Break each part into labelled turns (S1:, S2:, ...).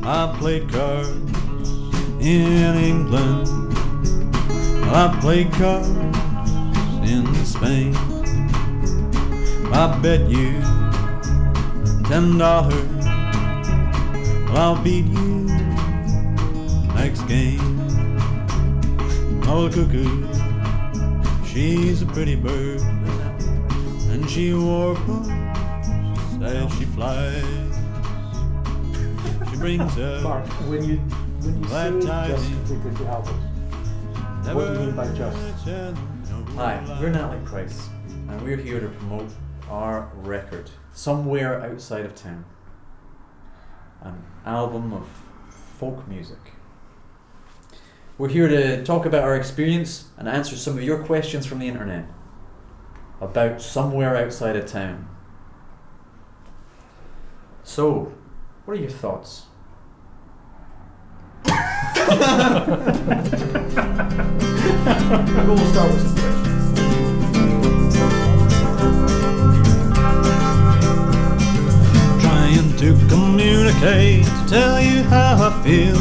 S1: I played cards in England. I played cards in Spain. I bet you $10 I'll beat you next game. Oh, the cuckoo, she's a pretty bird, and she warbles as she flies. She brings up
S2: Mark, when you say just because you have it, what do you mean by just?
S3: Hi, we're Natalie Pryce, and we're here to promote our record, Somewhere Outside of Town, an album of folk music. We're here to talk about our experience and answer some of your questions from the internet about Somewhere Outside of Town. So, what are your thoughts?
S2: We'll start with some questions.
S1: Trying to communicate, to tell you how I feel.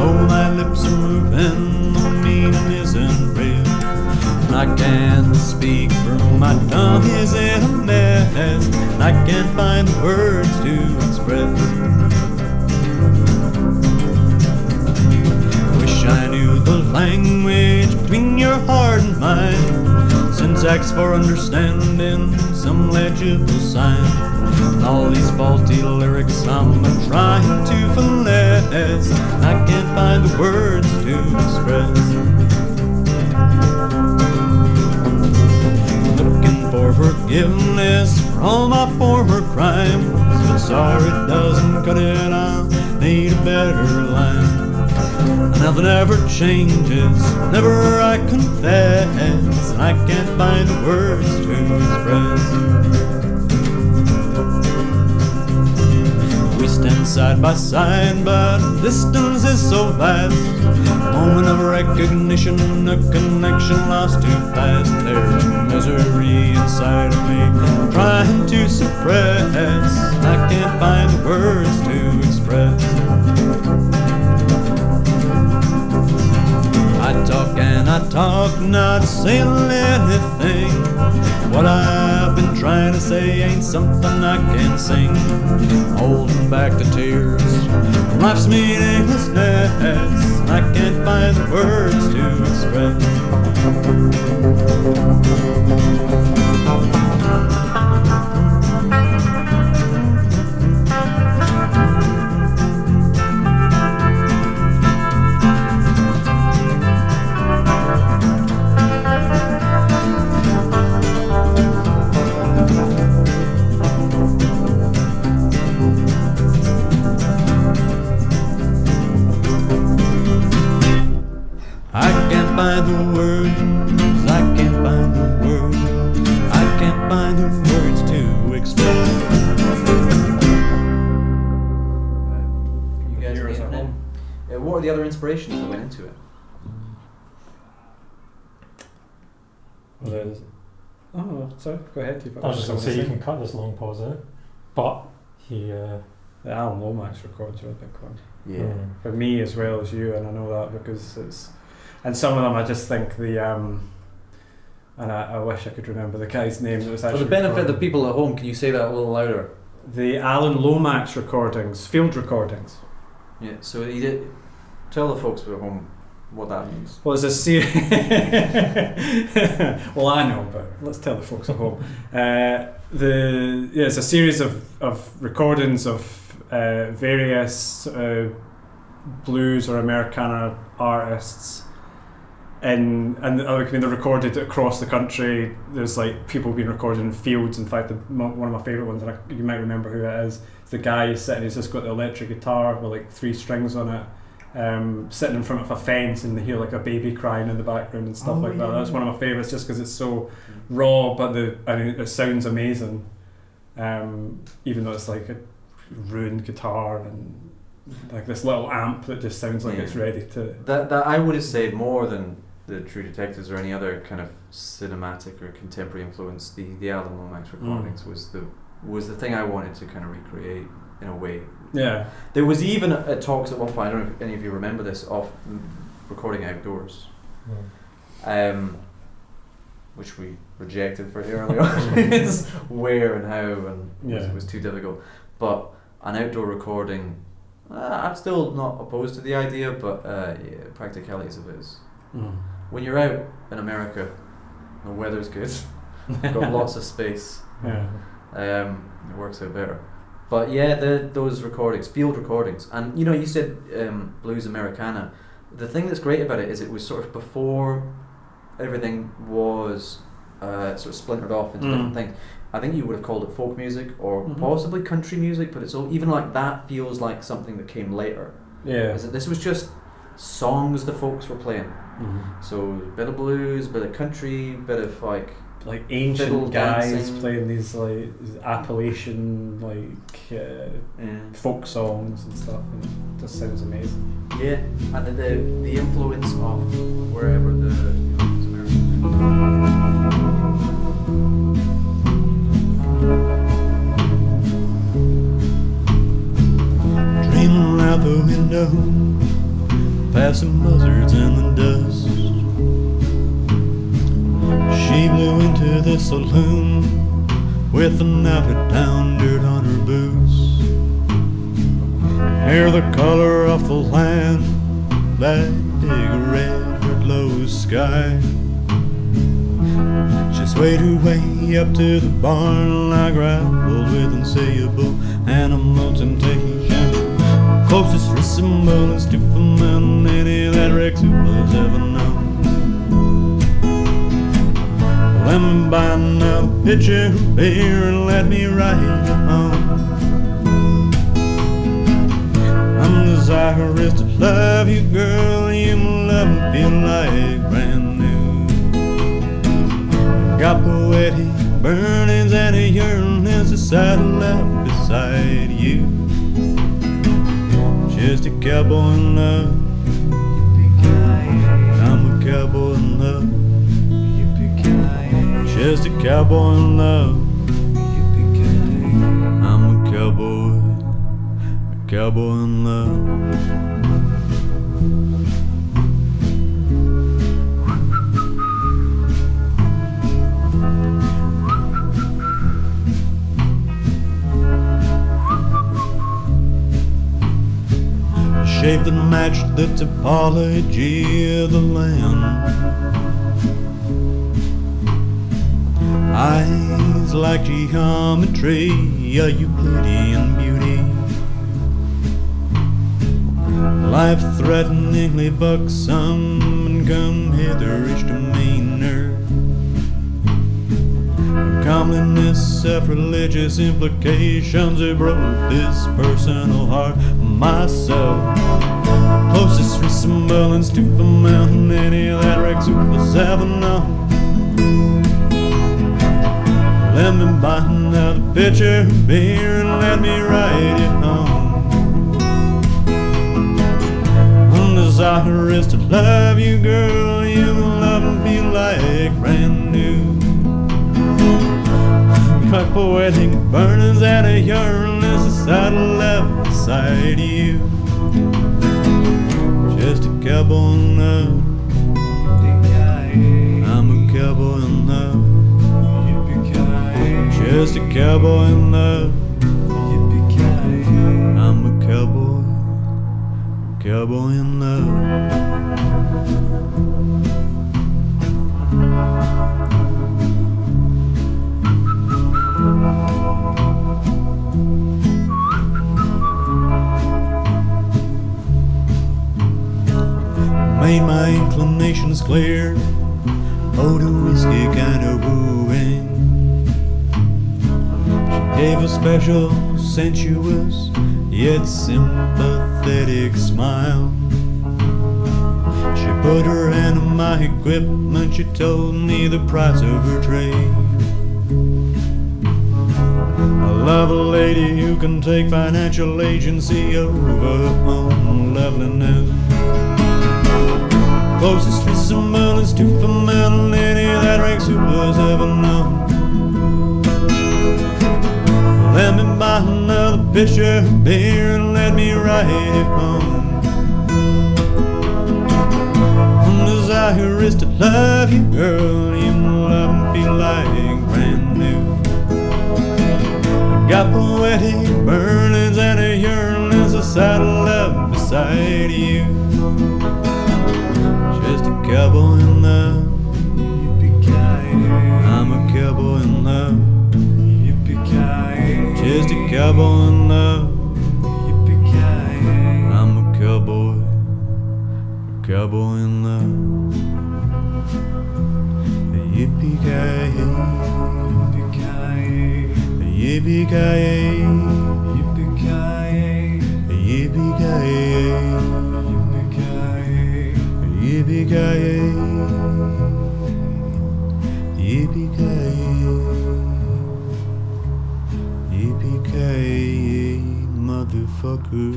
S1: Oh, my lips are moving, the meaning isn't real. And I can't speak through my tongue is in a mess, and I can't find the words to express. Wish I knew the language between your heart and mine, syntax for understanding some legible sign. And all these faulty lyrics I'm trying to finesse, I can't find the words to express. Looking for forgiveness for all my former crimes, but sorry doesn't cut it, I need a better line. Nothing ever changes, never I confess, I can't find the words to express. We stand side by side, but distance is so vast. Moment of recognition, a connection lost too fast. There's misery inside of me, trying to suppress, I can't find the words to express. I talk and I talk, not saying anything. What I've been trying to say ain't something I can sing. Holding back the tears, life's meaninglessness, I can't find the words to express. I can't find the words, I can't find the words, I can't find the words to express.
S3: You guys
S2: Viewers at home.
S3: what are the other inspirations that went into it?
S2: Well, there's... Oh, sorry, go ahead.
S4: I was just going to say you can cut this long pause out, but he.
S2: The Alan Lomax records are a big one.
S3: Yeah.
S2: For me as well as you, and I know that because it's... And some of them I just think the... and I wish I could remember the guy's name that was actually...
S3: For the benefit of
S2: recorded.
S3: the people at home, can you say that a little louder?
S2: The Alan Lomax recordings, field recordings.
S3: Yeah, so he did... Tell the folks at home what that means.
S2: Well, it's a series... well, I know, but let's tell the folks at home. It's a series of recordings of various blues or Americana artists, and they're recorded across the country. There's like people being recorded in fields. In fact, one of my favourite ones, and you might remember who it is. It's the guy sitting. He's just got the electric guitar with like 3 strings on it, sitting in front of a fence, and they hear like a baby crying in the background and stuff like that.
S3: Yeah.
S2: That's one of my favourites, just because it's so raw, but it sounds amazing. Even though it's like a ruined guitar and like this little amp that just sounds like it's ready to.
S3: That I would have said more than the True Detectives or any other kind of cinematic or contemporary influence. The Alan Lomax recordings was the was the thing I wanted to kind of recreate in a way.
S2: Yeah.
S3: There was even talks at one point, I don't know if any of you remember this, of recording outdoors. Which we rejected pretty early on. Is where and how, and it was too difficult. But an outdoor recording, I'm still not opposed to the idea, but practicalities of it is. When you're out in America, the weather's good, you've got lots of space, it works out better. But yeah, those recordings, field recordings, and you know, you said blues Americana. The thing that's great about it is it was sort of before everything was sort of splintered off into different things. I think you would have called it folk music or possibly country music, but it's all, even like that feels like something that came later.
S2: Yeah.
S3: This was just songs the folks were playing. So a bit of blues, bit of country, bit of like
S2: ancient guys
S3: dancing,
S2: playing these like Appalachian folk songs and stuff, and it just sounds amazing.
S3: Yeah, and the influence of wherever the
S1: Dreaming out the window, passing buzzards in the dust. She blew into the saloon with an out-of-town dirt on her boots. Hair the color of the land, that big red or low sky. She swayed her way up to the barn, I grappled with unsayable animal temptation. Closest resemblance to femininity that Rex was ever known. Let me buy another pitcher of beer and let me ride you home. I'm desirous to love you, girl. You my love and feel like brand new. Got poetic burnings and a yearning to saddle up beside you. Just a cowboy in love. I'm a cowboy in love. Just a cowboy in love. I'm a cowboy in love. Shape that matched the topology of the land. Eyes like geometry, a Euclidean beauty. Life-threateningly buxom and come hitherish demeanor. Comeliness of religious implications have broke this personal heart of myself. Closest resemblance to femininity that Rex was ever known. Let me buy another pitcher of beer and let me ride it home. I'm desirous to love you, girl. You will love and feel like brand new. My poetic burnings and a yearning to saddle up beside you. Just a cowboy in love. I'm a cowboy in love. Just a cowboy in love. I'm a cowboy in love. Made my inclinations clear, owed a whiskey kind of wooing. She gave a special, sensuous, yet sympathetic smile. She put her hand on my equipment, she told me the price of her trade. I love a lady who can take financial agency over her own loveliness. Closest resemblance to femininity that Rex was ever known. pitcher of beer and let me ride it home. Desire is to love you, girl, even though love and feel like brand new. I got poetic burnings and a yearning's a saddle up beside you. Just a cowboy in love. Yippee-ki-yay. I'm a cowboy in love. Yippee-ki-yay. Just a cowboy in love. Yippee-ki-yay. I'm a cowboy in love. Yippee-ki-yay. Yippee-ki-yay. Yippee-ki-yay. Yippee-ki-yay. Yippee-ki-yay. Yippee-ki-yay. Yippee-ki-yay, motherfucker.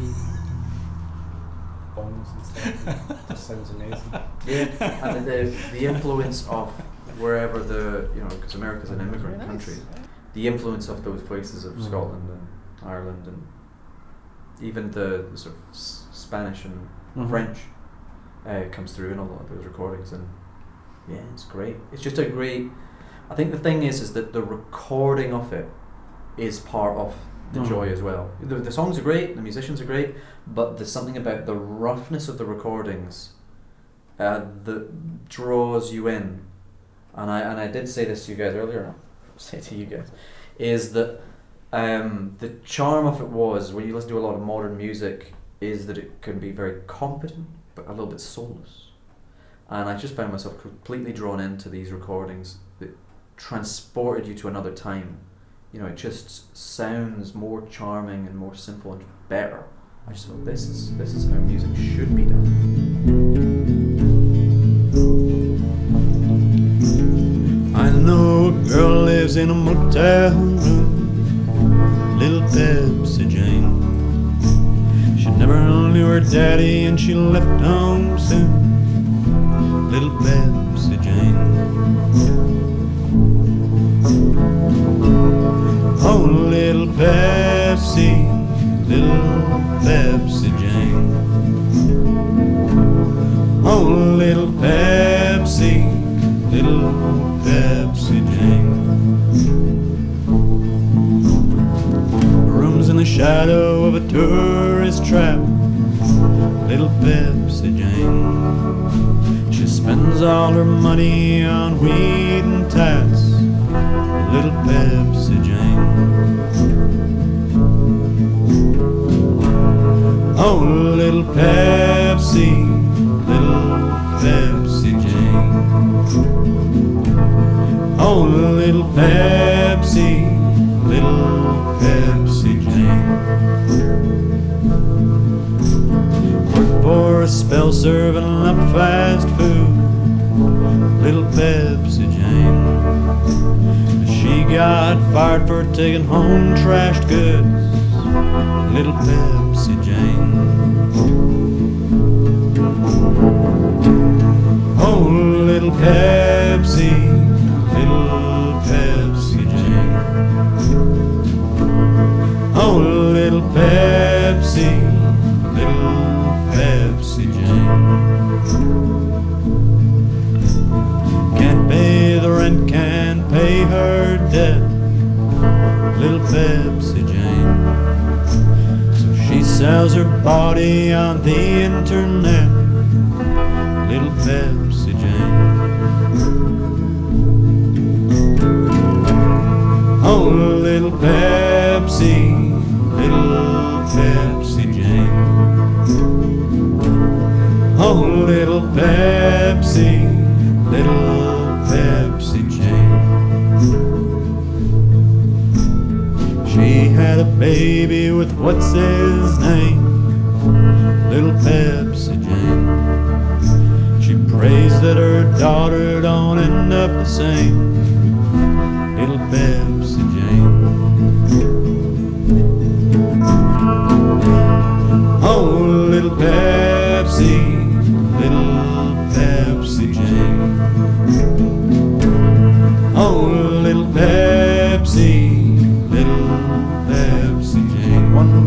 S2: Bombs and stuff. Just sounds amazing.
S3: Yeah, and the influence of wherever because America's an immigrant country, the influence of those places of Scotland and Ireland and even the sort of Spanish and French comes through in a lot of those recordings, and yeah, it's great. It's just a great. I think the thing is that the recording of it is part of the joy as well. The songs are great, the musicians are great, but there's something about the roughness of the recordings that draws you in. And I did say this to you guys earlier, and I'll say it to you guys, is that the charm of it was, when you listen to a lot of modern music, is that it can be very competent, but a little bit soulless. And I just found myself completely drawn into these recordings that transported you to another time. It just sounds more charming and more simple and better. I just thought this is how music should be done.
S1: I know a girl lives in a motel room, little Pepsi Jane. She never knew her daddy and she left home soon, little Pepsi Jane. Oh, little Pepsi, little Pepsi Jane. Oh, little Pepsi, little Pepsi Jane. Rooms in the shadow of a tourist trap, little Pepsi Jane. She spends all her money on weed and tats, little Pepsi Jane. Oh, little Pepsi, little Pepsi Jane. Oh, little Pepsi, little Pepsi Jane. Worked for a spell serving up fast food, little Pepsi Jane. She got fired for taking home trashed goods, little Pepsi Jane. Oh, little Pepsi, little Pepsi Jane. Oh, little Pepsi, little Pepsi Jane. Can't pay the rent, can't pay her debt, little Pepsi Jane. So she sells her body on the internet, little Pepsi Jane. Oh, little Pepsi, little Pepsi Jane. Oh, little Pepsi, little Pepsi Jane. She had a baby with what's his name, little Pepsi Jane. She prays that her daughter don't end up the same, little Pepsi Jane. Oh, little Pepsi, little Pepsi Jane. Oh, little Pepsi, little Pepsi Jane. One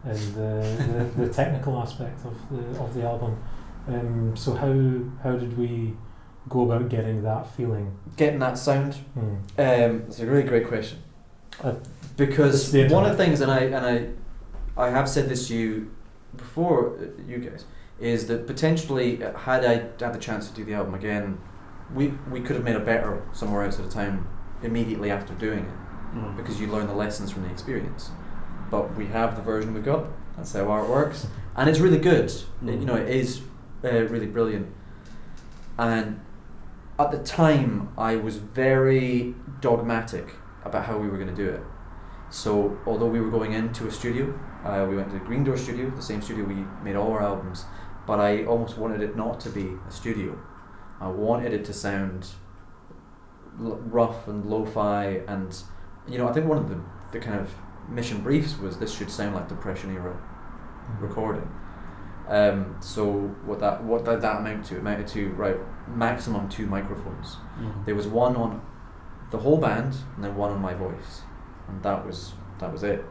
S4: interested in the technical aspect of the album. So how did we go about getting that feeling?
S3: Getting that sound? It's a really great question. Because
S4: It's
S3: one of the things, and I have said this to you before, you guys, is that potentially had I had the chance to do the album again, we could have made it better somewhere else at a time immediately after doing it, because you learn the lessons from the experience. But we have the version we've got. That's how art works, and it's really good. It is really brilliant. And at the time, I was very dogmatic about how we were going to do it. So although we were going into a studio, we went to the Green Door studio, the same studio we made all our albums, but I almost wanted it not to be a studio. I wanted it to sound rough and lo-fi, and I think one of the kind of mission briefs was this should sound like Depression era recording. So what that amounted to? It amounted to maximum 2 microphones. There was one on the whole band and then one on my voice, and that was it.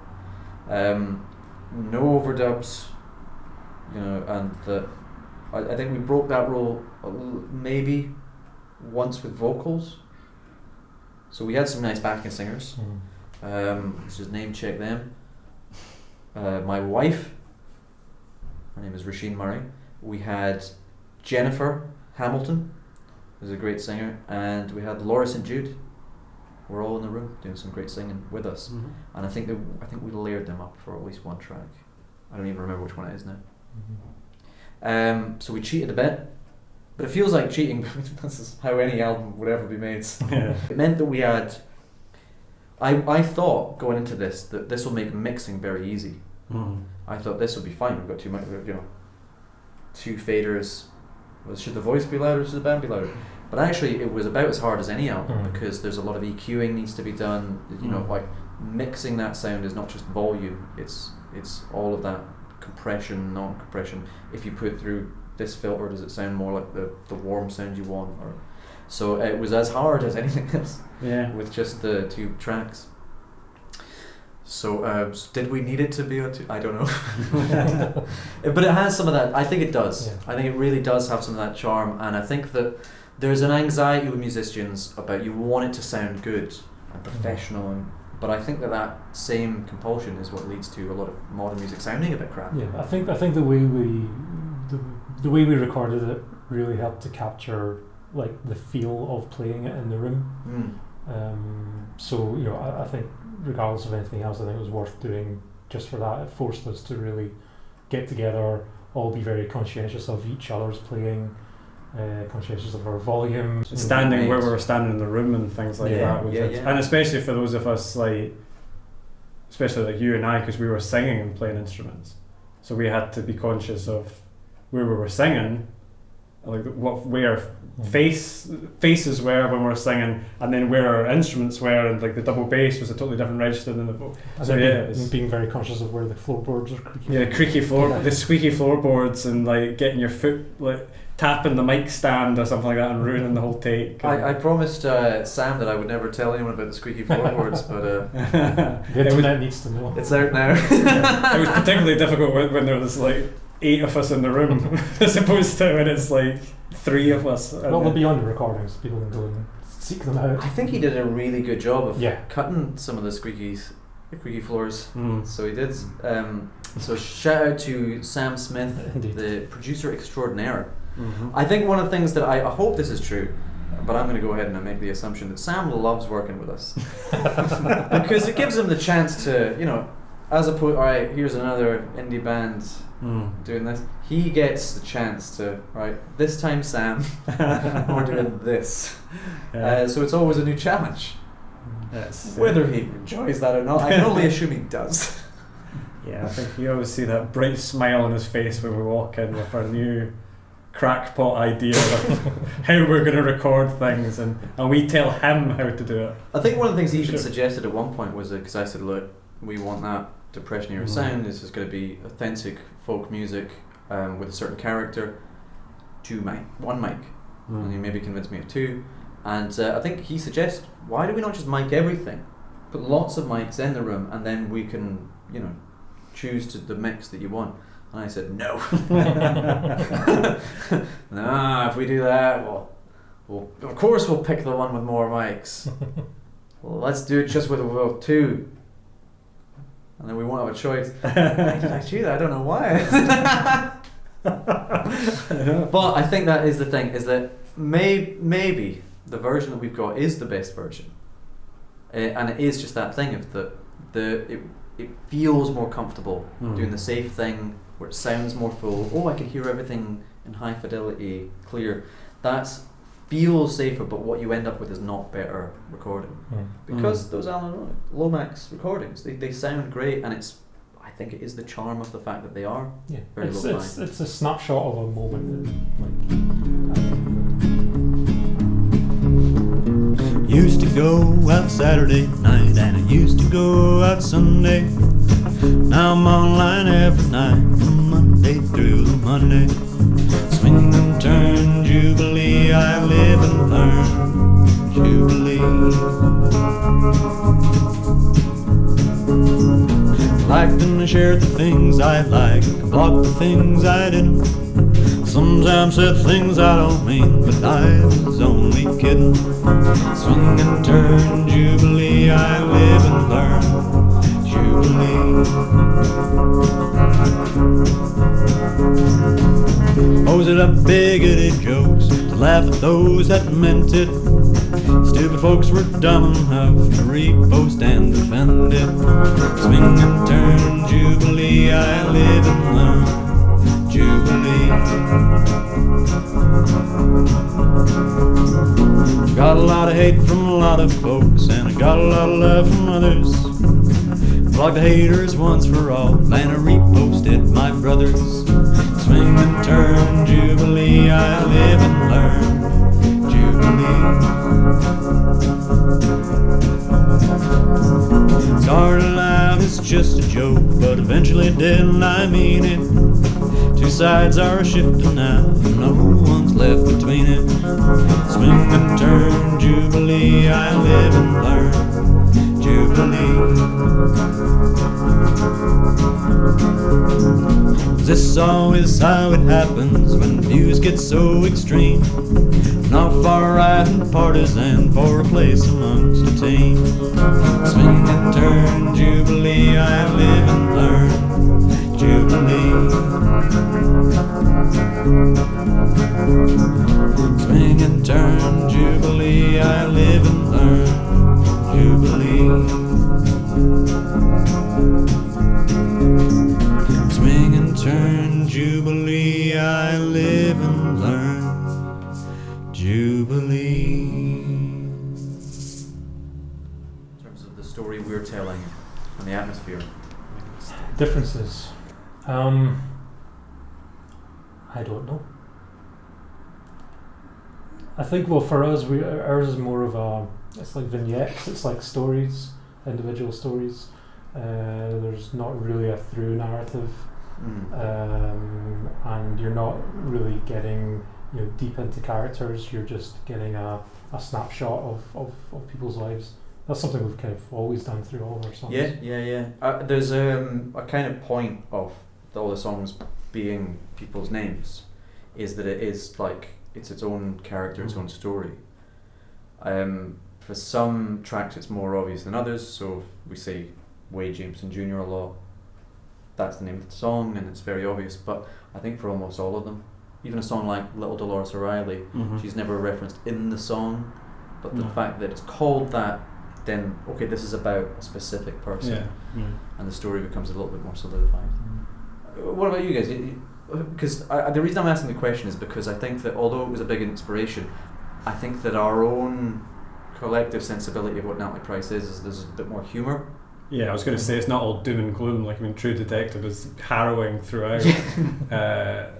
S3: No overdubs, and I think we broke that rule maybe once with vocals. So we had some nice backing singers. Let's just name check them. My wife, her name is Rasheen Murray. We had Jennifer Hamilton, who's a great singer, and we had Laura St. Jude. We're all in the room doing some great singing with us, and I think we layered them up for at least one track. I don't even remember which one it is now. So we cheated a bit, but it feels like cheating. This is how any album would ever be made.
S2: Yeah.
S3: It meant that we had. I thought going into this that this will make mixing very easy. I thought this will be fine. We've got two faders. Well, should the voice be louder? Should the band be louder? But actually, it was about as hard as any album, because there's a lot of EQing needs to be done. Like mixing that sound is not just volume; it's all of that compression, non-compression. If you put through this filter, does it sound more like the warm sound you want? So it was as hard as anything else.
S2: Yeah.
S3: With just the 2 tracks. So did we need it to be a 2? I don't know. But it has some of that. I think it does.
S4: Yeah.
S3: I think it really does have some of that charm, and I think that there's an anxiety with musicians about you want it to sound good and professional, but I think that same compulsion is what leads to a lot of modern music sounding a bit crap.
S4: Yeah, I think the way we recorded it really helped to capture like the feel of playing it in the room. So I think regardless of anything else, I think it was worth doing just for that. It forced us to really get together, all be very conscientious of each other's playing, conscientious of our volume,
S2: standing where we were standing in the room and things like that. And especially for those of us especially like you and I, because we were singing and playing instruments, so we had to be conscious of where we were singing, like where faces were when we were singing, and then where our instruments were, and like the double bass was a totally different register than the vocal. So
S4: being very conscious of where the floorboards are creaky.
S2: Yeah, creaky the squeaky floorboards, and like getting your foot like tapping the mic stand or something like that and ruining the whole take.
S3: I promised Sam that I would never tell anyone about the squeaky floorboards, but
S4: the internet needs to know.
S3: It's out now.
S2: It was particularly difficult when there was like 8 of us in the room as opposed to when it's like 3 of us.
S4: Well, they'll be on the recordings. People can go and seek them out.
S3: I think he did a really good job of
S4: Yeah.
S3: cutting some of the squeaky floors. So he did. So shout out to Sam Smith,
S4: Indeed.
S3: the producer extraordinaire. I think one of the things that I hope this is true, but I'm going to go ahead and make the assumption that Sam loves working with us because it gives him the chance to, as opposed, all right, here's another indie band doing this. He gets the chance to, right, this time Sam, we're doing this.
S2: Yeah.
S3: So it's always a new challenge.
S2: Yes.
S3: Whether he enjoys that or not, I can only assume he does.
S2: Yeah, I think you always see that bright smile on his face when we walk in with our new crackpot idea of how we're going to record things, and we tell him how to do it.
S3: I think one of the things he even suggested at one point was, because I said, look, we want that Depression era sound, this is going to be authentic folk music with a certain character, one mic, and he maybe convinced me of 2, and I think he suggested, why do we not just mic everything, put lots of mics in the room, and then we can, choose the mix that you want. And I said, no. No, if we do that, we'll of course we'll pick the one with more mics. Well, let's do it just with two. And then we won't have a choice. Why did I do that? I don't know why. But I think that is the thing, is that maybe the version that we've got is the best version. And it is just that thing of it feels more comfortable doing the safe thing where it sounds more full. Oh, I can hear everything in high fidelity, clear. That feels safer, but what you end up with is not better recording. Because those Alan Lomax recordings, they sound great, and I think it is the charm of the fact that they are very low.
S4: It's a snapshot of a moment.
S1: Used to go out Saturday night and I used to go out Sunday. Now I'm online every night from Monday through Monday. Swing and turn, Jubilee, I live and learn, Jubilee. Liked and shared the things I liked, blocked the things I didn't. Sometimes said things I don't mean, but I was only kidding. Swing and turn, Jubilee, I live and learn, Jubilee. Posed up bigoted jokes to laugh at those that meant it. Stupid folks were dumb enough to repost and defend it. Swing and turn, Jubilee, I live and learn, Jubilee. Got a lot of hate from a lot of folks, and I got a lot of love from others. Blocked the haters once for all, and I reposted my brothers. Swing and turn, Jubilee, I live and learn, Jubilee. Started out as just a joke, but eventually didn't I mean it. Two sides are shifting now, no one's left between it. Swing and turn, Jubilee, I live and learn, Jubilee. This always how it happens when views get so extreme. Not far right and partisan for a place amongst the team. Swing and turn, Jubilee, I live and learn, Jubilee. Swing and turn, Jubilee, I live and learn, Jubilee. Swing and turn, Jubilee, I live and learn, Jubilee.
S3: In terms of the story we're telling and the atmosphere.
S4: Differences. I don't know. I think, well, for us, ours is more of it's like vignettes, it's like stories, individual stories. There's not really a through narrative, and you're not really getting deep into characters. You're just getting a snapshot of people's lives. That's something we've kind of always done through all of our songs.
S3: Yeah. There's a kind of point of all the songs being people's names, is that it is like it's its own character, its own story. For some tracks it's more obvious than others, so if we say Wade Jameson Jr. a lot, that's the name of the song and it's very obvious. But I think for almost all of them, even a song like Little Dolores O'Reilly, she's never referenced in the song, but the fact that it's called that, then okay, this is about a specific person, and the story becomes a little bit more solidified. What about you guys? Because the reason I'm asking the question is because I think that although it was a big inspiration, I think that our own collective sensibility of what Natalie Pryce is there's a bit more humour.
S2: Yeah, I was going to say it's not all doom and gloom. Like, I mean, True Detective is harrowing throughout. The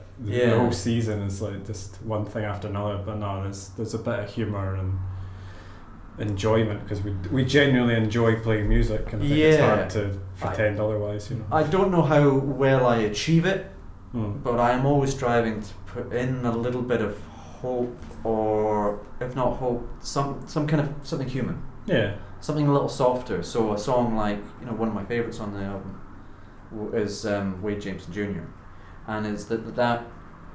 S2: whole season is like just one thing after another. But no, there's a bit of humour and enjoyment because we genuinely enjoy playing music, and I think it's hard to pretend otherwise.
S3: I don't know how well I achieve it, but I am always striving to put in a little bit of hope, or if not hope, some kind of something human.
S2: Yeah.
S3: Something a little softer. So a song like one of my favourites on the album, Wade Jameson Jr. and is that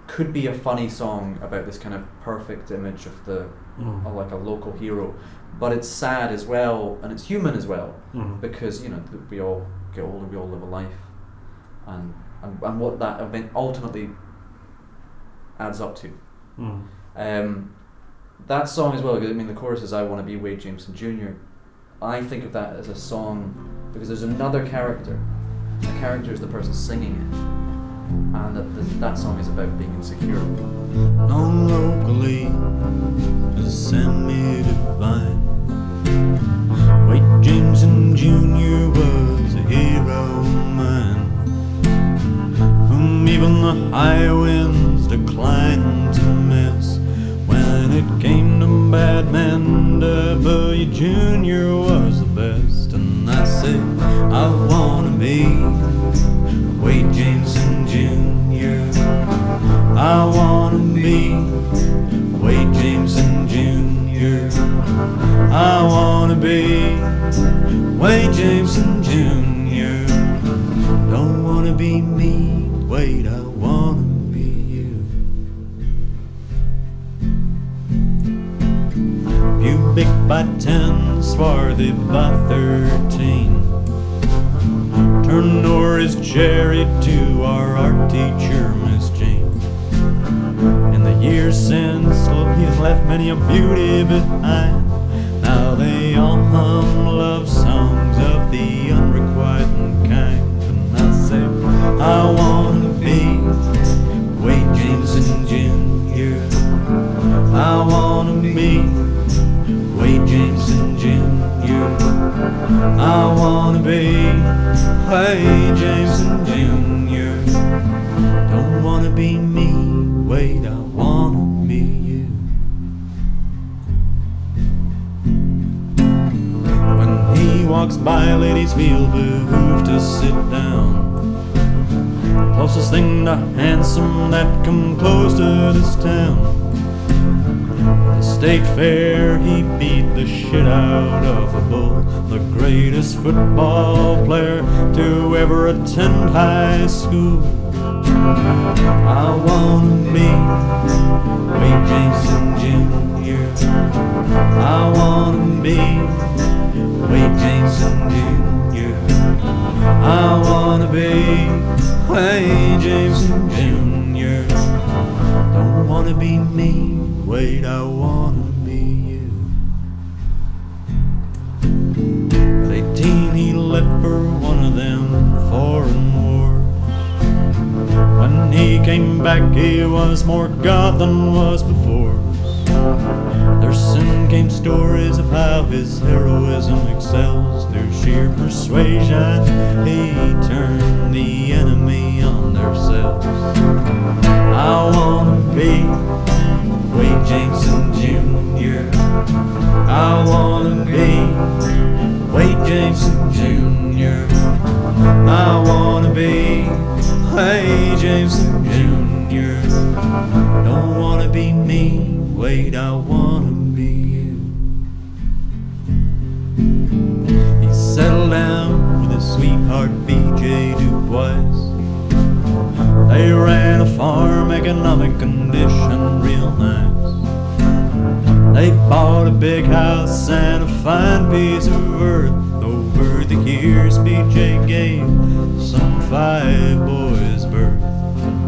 S3: could be a funny song about this kind of perfect image of of like a local hero, but it's sad as well and it's human as well, because we all get older, we all live a life, and what that event ultimately adds up to. That song as well, I mean the chorus is "I want to be Wade Jameson Jr." I think of that as a song because there's another character. The character is the person singing it, and that song is about being insecure.
S1: Known locally as semi-divine, Wade Jameson Jr. was a hero of mine, whom even the high winds declined to miss. When it came to bad men, W. Jr. was the best, and I said, I wanna be Wade Jameson Jr. I wanna be Wade Jameson Jr. I wanna be Wade Jameson Jr. Don't wanna be me, Wade, I wanna be you. Pubic by 10, swarthy by 13. Turned o'er his cherry to our art teacher, Miss Jane. In the years since, he's left many a beauty behind. Now they all hum love songs of the unrequited kind. And I say, I wanna be Wade Jameson Jr. I wanna be Wade Jameson Jr. I wanna be Wade Jameson Jr. Don't wanna be me, Wade, I wanna be you. When he walks by, ladies feel behooved to sit down. Closest thing to handsome that come close to this town. The state fair, he beat the shit out of a bull, the greatest football player to ever attend high school. I wanna be Wade Jameson Jr. I wanna be Wade Jameson Jr. I wanna be Wade Jameson Jr. Don't wanna be me, Wade, I wanna be you. At 18 he left for one of them foreign wars. When he came back he was more God than was before. There soon came stories of how his heroism excels. Through sheer persuasion he turned the enemy on themselves. I wanna be Wade Jameson Jr. I wanna be Wade Jameson Jr. I wanna be Wade Jameson Jr. Don't wanna be me, Wade, I wanna be you. He settled down with his sweetheart B.J. Dubois. They ran a farm, economic condition real nice. They bought a big house and a fine piece of earth. Over the years B.J. gave some 5 boys birth.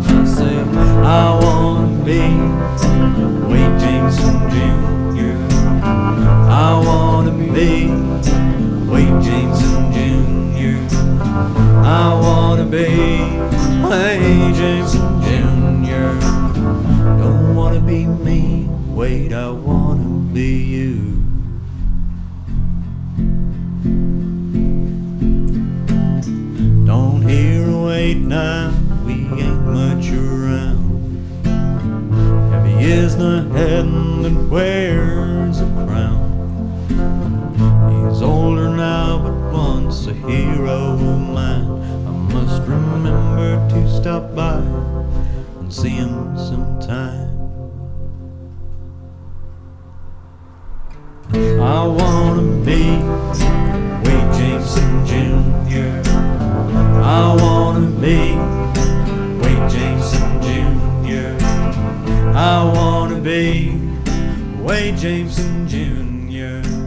S1: I say, I wanna be Wade Jameson Jr. I wanna be Wade Jameson Jr. I wanna be Wade Jameson Jr. Don't wanna be me, Wade, I wanna be you. Don't hear Wade now, we ain't much around. Heavy is the head that wears a crown. He's older now, but once a hero of mine. I must remember to stop by and see him sometime. I wanna be Wade Jameson Jr. I wanna me, Wade Jameson Jr.